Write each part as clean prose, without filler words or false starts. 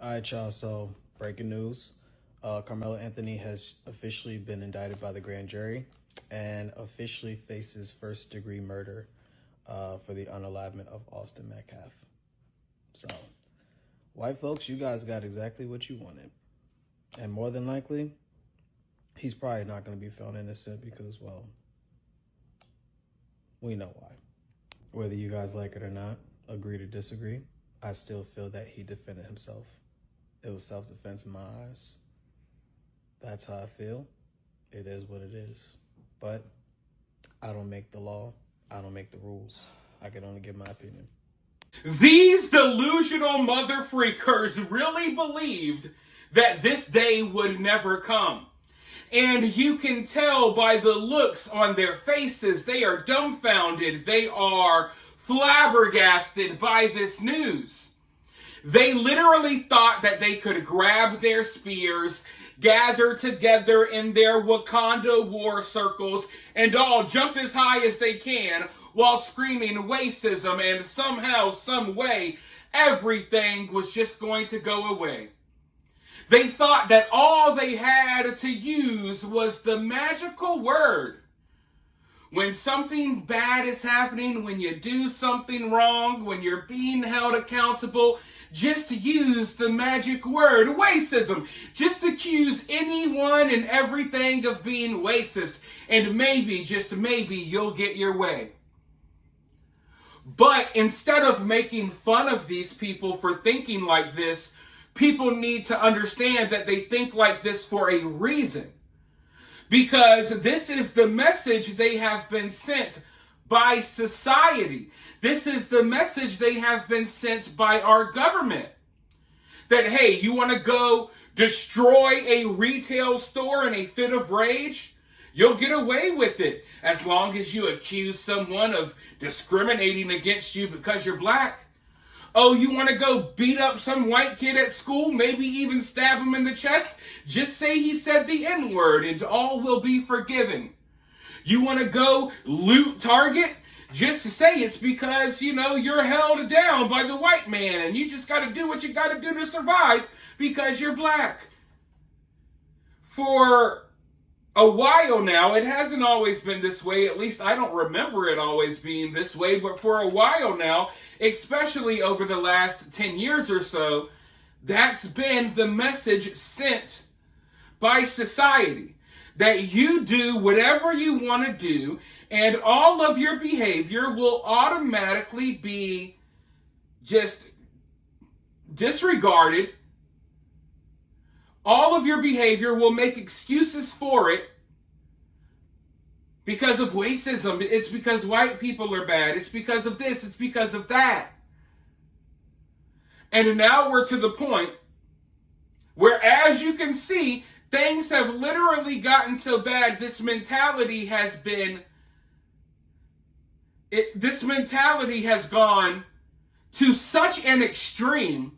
All right, y'all. So, breaking news. Karmelo Anthony has officially been indicted by the grand jury and officially faces first-degree murder for the unalivement of Austin Metcalf. So, white folks, you guys got exactly what you wanted. And more than likely, he's probably not going to be found innocent because, well, we know why. Whether you guys like it or not, agree to disagree, I still feel that he defended himself. It was self-defense in my eyes. That's how I feel. It is what it is. But I don't make the law. I don't make the rules. I can only give my opinion. These delusional mother freakers really believed that this day would never come. And you can tell by the looks on their faces, they are dumbfounded. They are flabbergasted by this news. They literally thought that they could grab their spears, gather together in their Wakanda war circles, and all jump as high as they can while screaming racism, and somehow, some way, everything was just going to go away. They thought that all they had to use was the magical word. When something bad is happening, when you do something wrong, when you're being held accountable, just use the magic word, racism. Just accuse anyone and everything of being racist, and maybe, just maybe, you'll get your way. But instead of making fun of these people for thinking like this, people need to understand that they think like this for a reason. Because this is the message they have been sent by society. This is the message they have been sent by our government. That, hey, you want to go destroy a retail store in a fit of rage? You'll get away with it as long as you accuse someone of discriminating against you because you're black. Oh, you want to go beat up some white kid at school, maybe even stab him in the chest? Just say he said the N-word and all will be forgiven. You want to go loot Target? Just to say it's because, you're held down by the white man and you just got to do what you got to do to survive because you're black. For a while now, it hasn't always been this way. At least I don't remember it always being this way. But for a while now, especially over the last 10 years or so, that's been the message sent by society. That you do whatever you want to do, and all of your behavior will automatically be just disregarded. All of your behavior will make excuses for it because of racism. It's because white people are bad. It's because of this. It's because of that. And now we're to the point where, as you can see, things have literally gotten so bad, this mentality has gone to such an extreme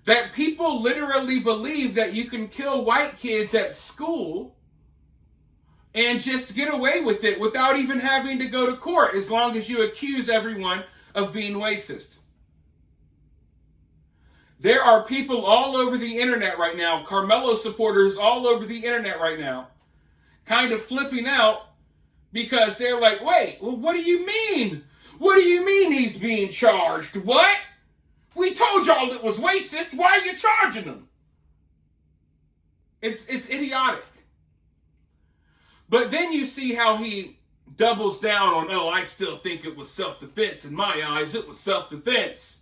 that people literally believe that you can kill white kids at school and just get away with it without even having to go to court, as long as you accuse everyone of being racist. There are people all over the internet right now, Karmelo supporters all over the internet right now, kind of flipping out because they're like, wait, well, what do you mean? What do you mean he's being charged? What? We told y'all it was racist. Why are you charging him? It's idiotic. But then you see how he doubles down on, I still think it was self-defense. In my eyes, it was self-defense.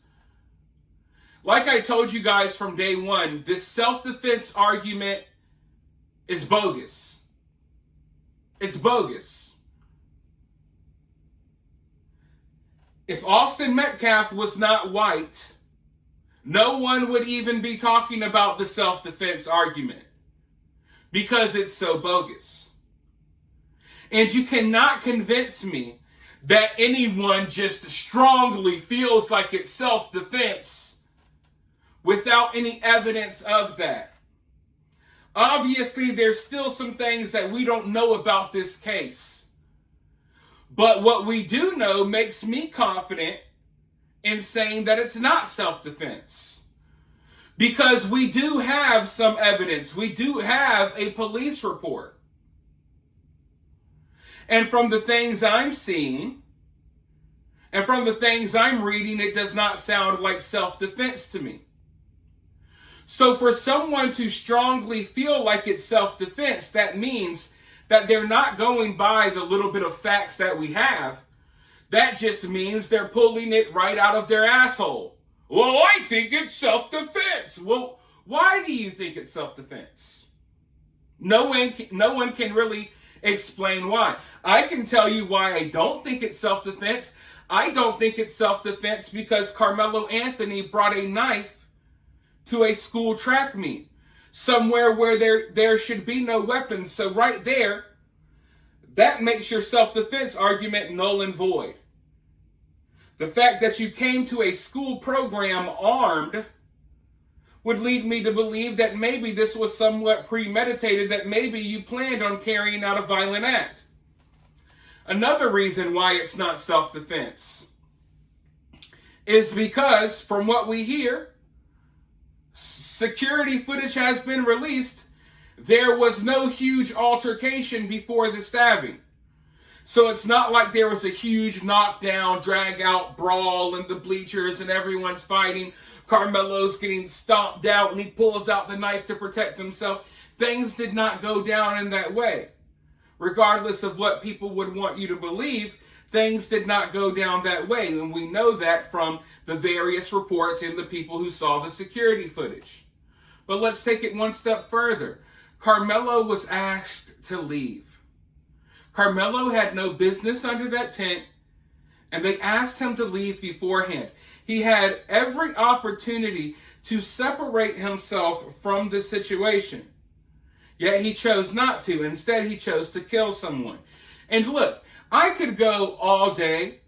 Like I told you guys from day one, this self-defense argument is bogus. It's bogus. If Austin Metcalf was not white, no one would even be talking about the self-defense argument because it's so bogus. And you cannot convince me that anyone just strongly feels like it's self-defense without any evidence of that. Obviously, there's still some things that we don't know about this case. But what we do know makes me confident in saying that it's not self-defense. Because we do have some evidence. We do have a police report. And from the things I'm seeing, and from the things I'm reading, it does not sound like self-defense to me. So for someone to strongly feel like it's self-defense, that means that they're not going by the little bit of facts that we have. That just means they're pulling it right out of their asshole. Well, I think it's self-defense. Well, why do you think it's self-defense? No one can really explain why. I can tell you why I don't think it's self-defense. I don't think it's self-defense because Karmelo Anthony brought a knife to a school track meet, somewhere where there should be no weapons. So right there, that makes your self-defense argument null and void. The fact that you came to a school program armed would lead me to believe that maybe this was somewhat premeditated, that maybe you planned on carrying out a violent act. Another reason why it's not self-defense is because, from what we hear, security footage has been released. There was no huge altercation before the stabbing. So it's not like there was a huge knockdown, drag-out brawl in the bleachers and everyone's fighting. Karmelo's getting stomped out and he pulls out the knife to protect himself. Things did not go down in that way. Regardless of what people would want you to believe, things did not go down that way. And we know that from the various reports and the people who saw the security footage. But let's take it one step further. Karmelo was asked to leave. Karmelo had no business under that tent, and they asked him to leave beforehand. He had every opportunity to separate himself from the situation. Yet he chose not to. Instead, he chose to kill someone. And look, I could go all day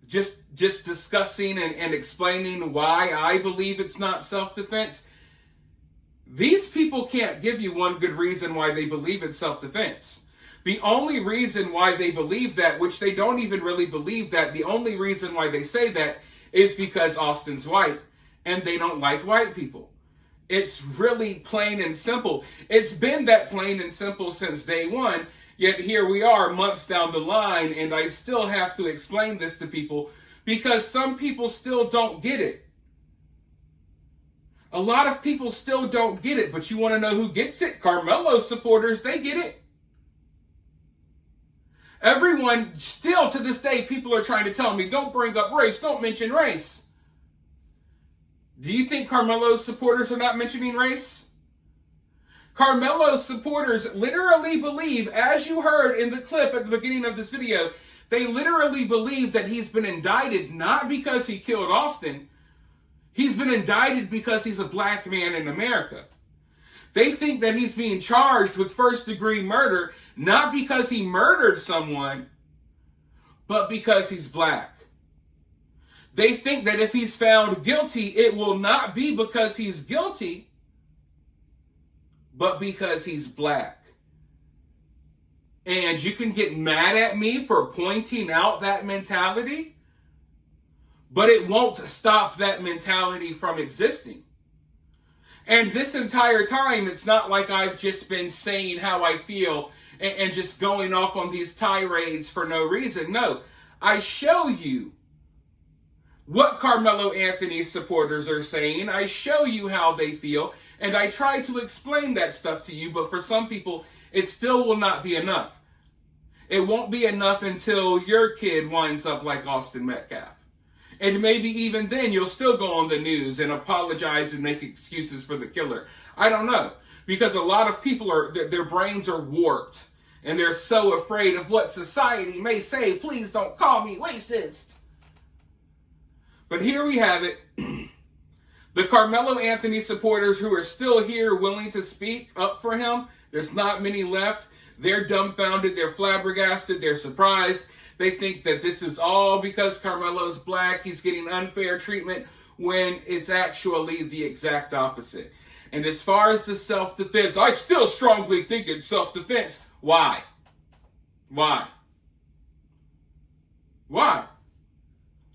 just discussing and explaining why I believe it's not self-defense. These people can't give you one good reason why they believe it's self-defense. The only reason why they believe that, which they don't even really believe that, the only reason why they say that is because Austin's white and they don't like white people. It's really plain and simple. It's been that plain and simple since day one, yet here we are months down the line, and I still have to explain this to people because some people still don't get it. A lot of people still don't get it, but you want to know who gets it? Karmelo supporters, they get it. Everyone, still to this day, people are trying to tell me, don't bring up race, don't mention race. Do you think Karmelo's supporters are not mentioning race? Karmelo's supporters literally believe, as you heard in the clip at the beginning of this video, they literally believe that he's been indicted not because he killed Austin. He's been indicted because he's a black man in America. They think that he's being charged with first-degree murder not because he murdered someone, but because he's black. They think that if he's found guilty, it will not be because he's guilty, but because he's black. And you can get mad at me for pointing out that mentality, but it won't stop that mentality from existing. And this entire time, it's not like I've just been saying how I feel and just going off on these tirades for no reason. No, I show you what Karmelo Anthony supporters are saying. I show you how they feel, and I try to explain that stuff to you, but for some people, it still will not be enough. It won't be enough until your kid winds up like Austin Metcalf. And maybe even then, you'll still go on the news and apologize and make excuses for the killer. I don't know. Because a lot of people, their brains are warped. And they're so afraid of what society may say. Please don't call me racist. But here we have it. The Karmelo Anthony supporters who are still here willing to speak up for him, there's not many left. They're dumbfounded. They're flabbergasted. They're surprised. They think that this is all because Karmelo's black, he's getting unfair treatment, when it's actually the exact opposite. And as far as the self-defense, I still strongly think it's self-defense. Why? Why? Why?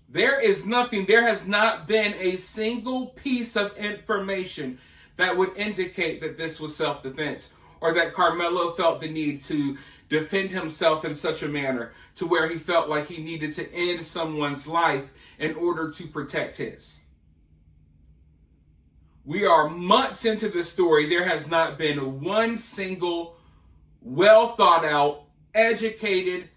There is nothing, there has not been a single piece of information that would indicate that this was self-defense, or that Karmelo felt the need to defend himself in such a manner to where he felt like he needed to end someone's life in order to protect his. We are months into this story. There has not been one single well thought out, educated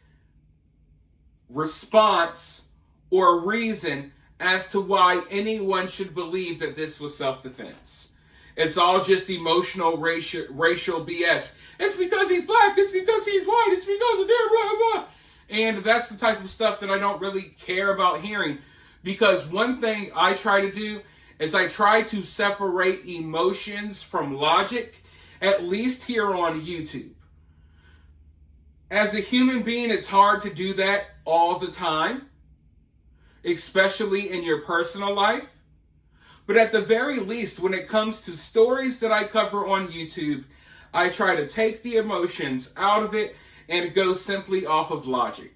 response or reason as to why anyone should believe that this was self-defense. It's all just emotional racial BS. It's because he's black. It's because he's white. It's because of their blah, blah. And that's the type of stuff that I don't really care about hearing. Because one thing I try to do is I try to separate emotions from logic, at least here on YouTube. As a human being, it's hard to do that all the time, especially in your personal life. But at the very least, when it comes to stories that I cover on YouTube, I try to take the emotions out of it and go simply off of logic.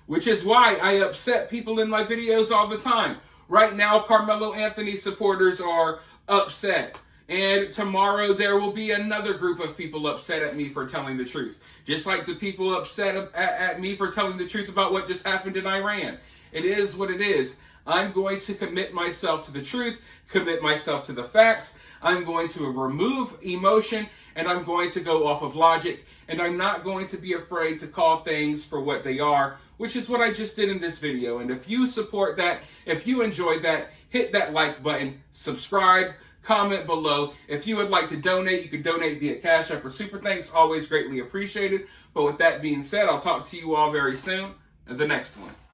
Which is why I upset people in my videos all the time. Right now, Karmelo Anthony supporters are upset. And tomorrow there will be another group of people upset at me for telling the truth. Just like the people upset at me for telling the truth about what just happened in Iran. It is what it is. I'm going to commit myself to the truth, commit myself to the facts. I'm going to remove emotion, and I'm going to go off of logic. And I'm not going to be afraid to call things for what they are, which is what I just did in this video. And if you support that, if you enjoyed that, hit that like button, subscribe, comment below. If you would like to donate, you can donate via Cash App or Super Thanks. Always greatly appreciated. But with that being said, I'll talk to you all very soon in the next one.